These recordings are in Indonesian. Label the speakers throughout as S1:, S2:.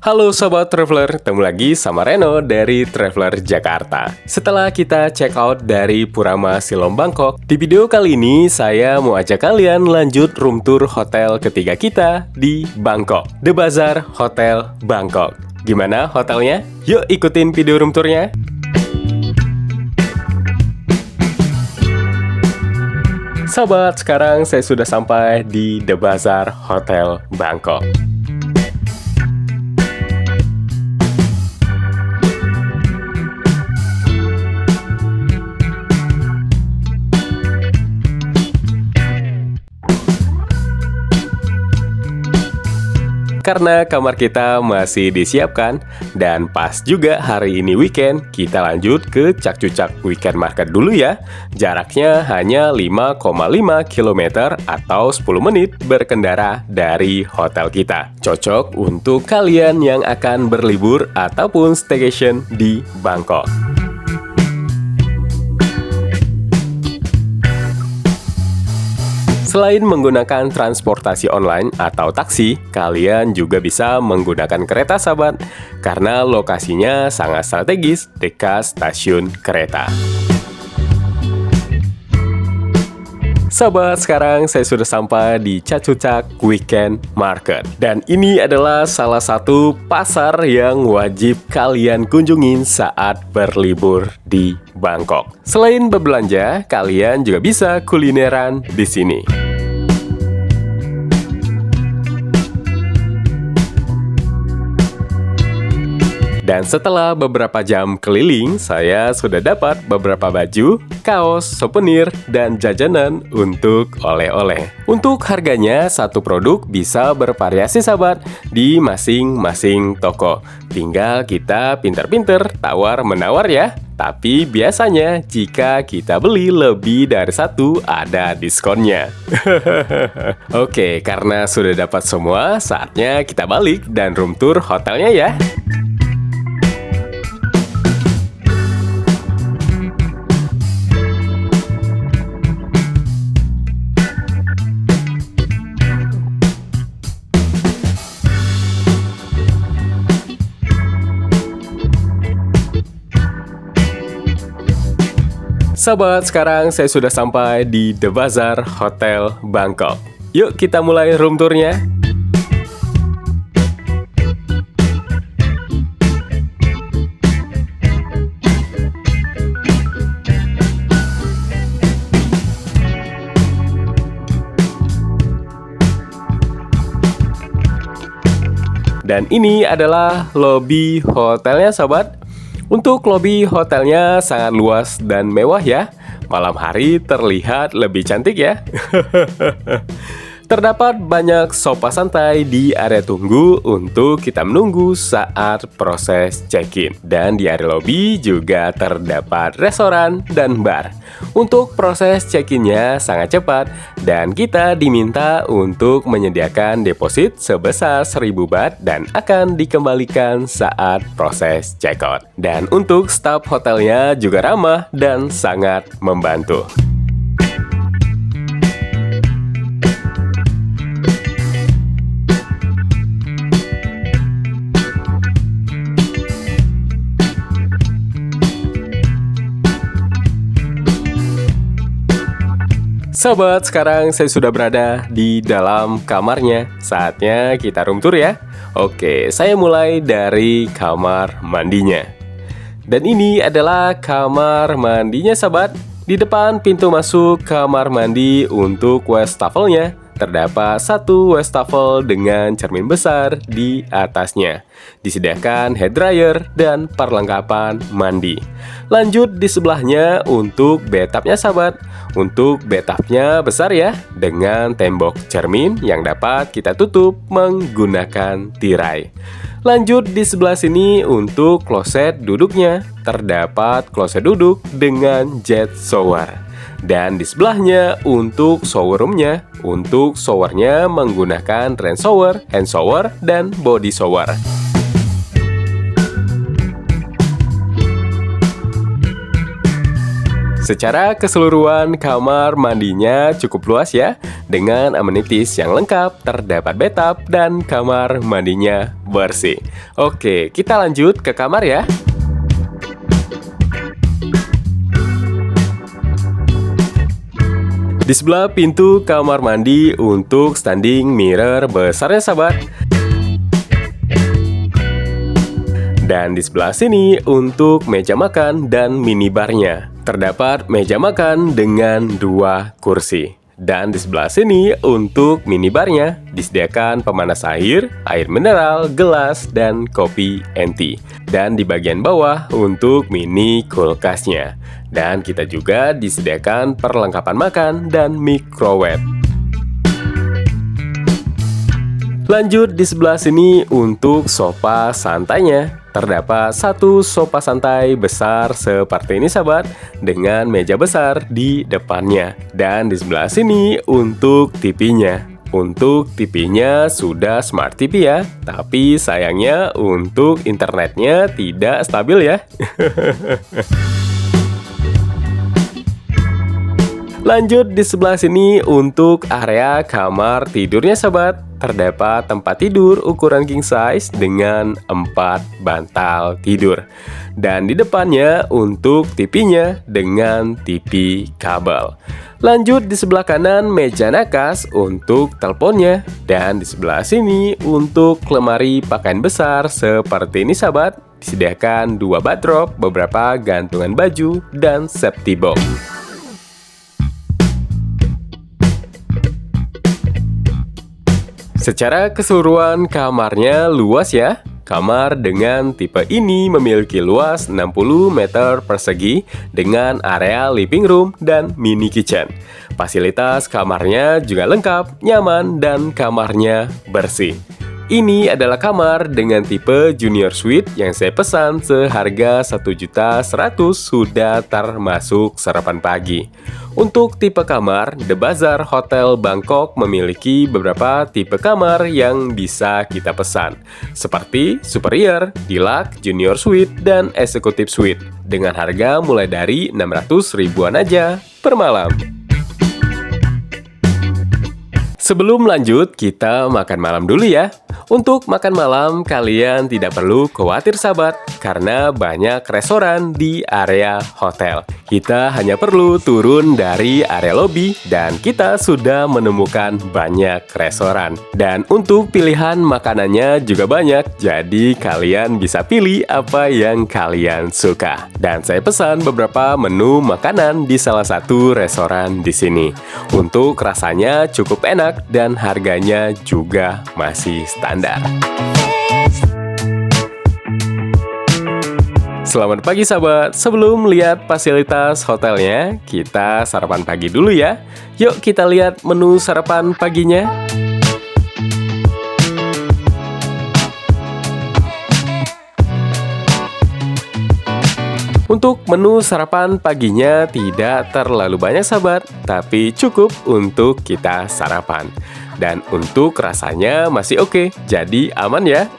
S1: Halo Sobat Traveler, ketemu lagi sama Reno dari Traveler Jakarta. Setelah kita check out dari Purama Silom Bangkok, di video kali ini saya mau ajak kalian lanjut room tour hotel ketiga kita di Bangkok, The Bazaar Hotel Bangkok. Gimana hotelnya? Yuk ikutin video room tournya. Sobat, sekarang saya sudah sampai di The Bazaar Hotel Bangkok. Karena kamar kita masih disiapkan, dan pas juga hari ini weekend, kita lanjut ke Cakcucak Weekend Market dulu ya. Jaraknya hanya 5,5 km atau 10 menit berkendara dari hotel kita. Cocok untuk kalian yang akan berlibur ataupun staycation di Bangkok. Selain menggunakan transportasi online atau taksi, kalian juga bisa menggunakan kereta sahabat, karena lokasinya sangat strategis dekat stasiun kereta. Sahabat, sekarang saya sudah sampai di Cakcucak Weekend Market. Dan ini adalah salah satu pasar yang wajib kalian kunjungin saat berlibur di Bangkok. Selain berbelanja, kalian juga bisa kulineran di sini. Dan setelah beberapa jam keliling, saya sudah dapat beberapa baju, kaos, souvenir, dan jajanan untuk oleh-oleh. Untuk harganya, satu produk bisa bervariasi sahabat di masing-masing toko. Tinggal kita pinter-pinter tawar-menawar ya. Tapi biasanya jika kita beli lebih dari satu, ada diskonnya. Oke, karena sudah dapat semua, saatnya kita balik dan room tour hotelnya ya. Sahabat, sekarang saya sudah sampai di The Bazaar Hotel Bangkok. Yuk kita mulai room tournya. Dan ini adalah lobi hotelnya sahabat. Untuk lobi hotelnya sangat luas dan mewah ya. Malam hari terlihat lebih cantik ya. Terdapat banyak sofa santai di area tunggu untuk kita menunggu saat proses check-in. Dan di area lobi juga terdapat restoran dan bar. Untuk proses check-innya sangat cepat dan kita diminta untuk menyediakan deposit sebesar 1.000 baht dan akan dikembalikan saat proses check-out. Dan untuk staf hotelnya juga ramah dan sangat membantu. Sahabat, sekarang saya sudah berada di dalam kamarnya. Saatnya kita room tour ya. Oke, saya mulai dari kamar mandinya. Dan ini adalah kamar mandinya sahabat. Di depan pintu masuk kamar mandi untuk wastafelnya terdapat satu wastafel dengan cermin besar di atasnya. Disediakan head dryer dan perlengkapan mandi. Lanjut di sebelahnya untuk bathtubnya sahabat. Untuk bathtubnya besar ya, dengan tembok cermin yang dapat kita tutup menggunakan tirai. Lanjut di sebelah sini untuk kloset duduknya. Terdapat kloset duduk dengan jet shower. Dan di sebelahnya untuk shower roomnya. Untuk showernya menggunakan rain shower, hand shower, dan body shower. Secara keseluruhan kamar mandinya cukup luas ya, dengan amenities yang lengkap, terdapat bathtub dan kamar mandinya bersih. Oke, kita lanjut ke kamar ya. Di sebelah pintu kamar mandi untuk standing mirror besarnya sahabat. Dan di sebelah sini untuk meja makan dan minibarnya. Terdapat meja makan dengan 2 kursi. Dan di sebelah sini untuk minibarnya disediakan pemanas air, air mineral, gelas, dan kopi tea. Dan di bagian bawah untuk mini kulkasnya. Dan kita juga disediakan perlengkapan makan dan microwave. Lanjut di sebelah sini untuk sofa santainya. Terdapat satu sofa santai besar seperti ini sahabat, dengan meja besar di depannya. Dan di sebelah sini untuk TV-nya. Untuk TV-nya sudah Smart TV ya, tapi sayangnya untuk internetnya tidak stabil ya. Lanjut di sebelah sini untuk area kamar tidurnya sahabat. Terdapat tempat tidur ukuran king size dengan 4 bantal tidur. Dan di depannya untuk TV-nya dengan TV kabel. Lanjut di sebelah kanan meja nakas untuk teleponnya. Dan di sebelah sini untuk lemari pakaian besar seperti ini sahabat. Disediakan 2 bathrobe, beberapa gantungan baju, dan safety box. Secara keseluruhan kamarnya luas ya. Kamar dengan tipe ini memiliki luas 60 meter persegi dengan area living room dan mini kitchen. Fasilitas kamarnya juga lengkap, nyaman, dan kamarnya bersih. Ini adalah kamar dengan tipe junior suite yang saya pesan seharga 1.100.000 sudah termasuk sarapan pagi. Untuk tipe kamar, The Bazaar Hotel Bangkok memiliki beberapa tipe kamar yang bisa kita pesan, seperti Superior, Deluxe, Junior Suite, dan Executive Suite, dengan harga mulai dari 600 ribuan aja per malam. Sebelum lanjut, kita makan malam dulu ya. Untuk makan malam, kalian tidak perlu khawatir sahabat, karena banyak restoran di area hotel. Kita hanya perlu turun dari area lobi dan kita sudah menemukan banyak restoran. Dan untuk pilihan makanannya juga banyak, jadi kalian bisa pilih apa yang kalian suka. Dan saya pesan beberapa menu makanan di salah satu restoran di sini. Untuk rasanya cukup enak dan harganya juga masih standar. Selamat pagi sahabat, sebelum lihat fasilitas hotelnya, kita sarapan pagi dulu ya. Yuk kita lihat menu sarapan paginya. Untuk menu sarapan paginya tidak terlalu banyak sahabat, tapi cukup untuk kita sarapan. Dan untuk rasanya masih oke, jadi aman ya.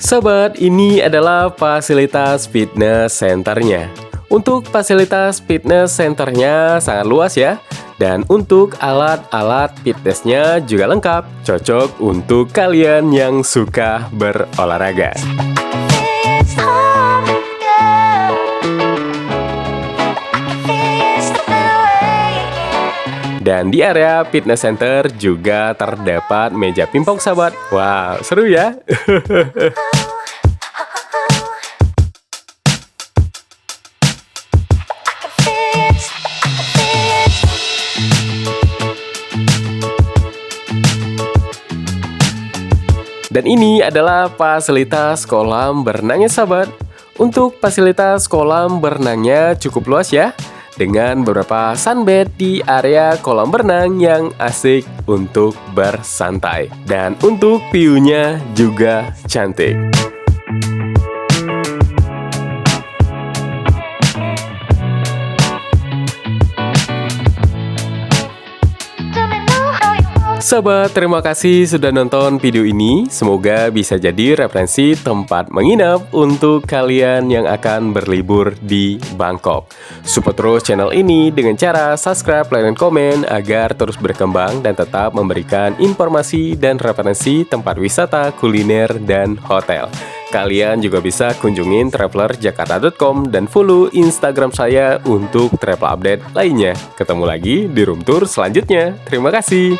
S1: Sahabat, ini adalah fasilitas fitness centernya. Untuk fasilitas fitness centernya sangat luas ya, Dan untuk alat-alat fitnessnya juga lengkap, cocok untuk kalian yang suka berolahraga. Dan di area fitness center juga terdapat meja pingpong sahabat. Wow, seru ya? Dan ini adalah fasilitas kolam berenangnya sahabat. Untuk fasilitas kolam berenangnya cukup luas ya, dengan beberapa sunbed di area kolam berenang yang asik untuk bersantai. Dan untuk view-nya juga cantik. Sahabat, terima kasih sudah nonton video ini. Semoga bisa jadi referensi tempat menginap untuk kalian yang akan berlibur di Bangkok. Support terus channel ini dengan cara subscribe, like, dan komen agar terus berkembang dan tetap memberikan informasi dan referensi tempat wisata, kuliner, dan hotel. Kalian juga bisa kunjungin travelerjakarta.com dan follow Instagram saya untuk travel update lainnya. Ketemu lagi di room tour selanjutnya. Terima kasih.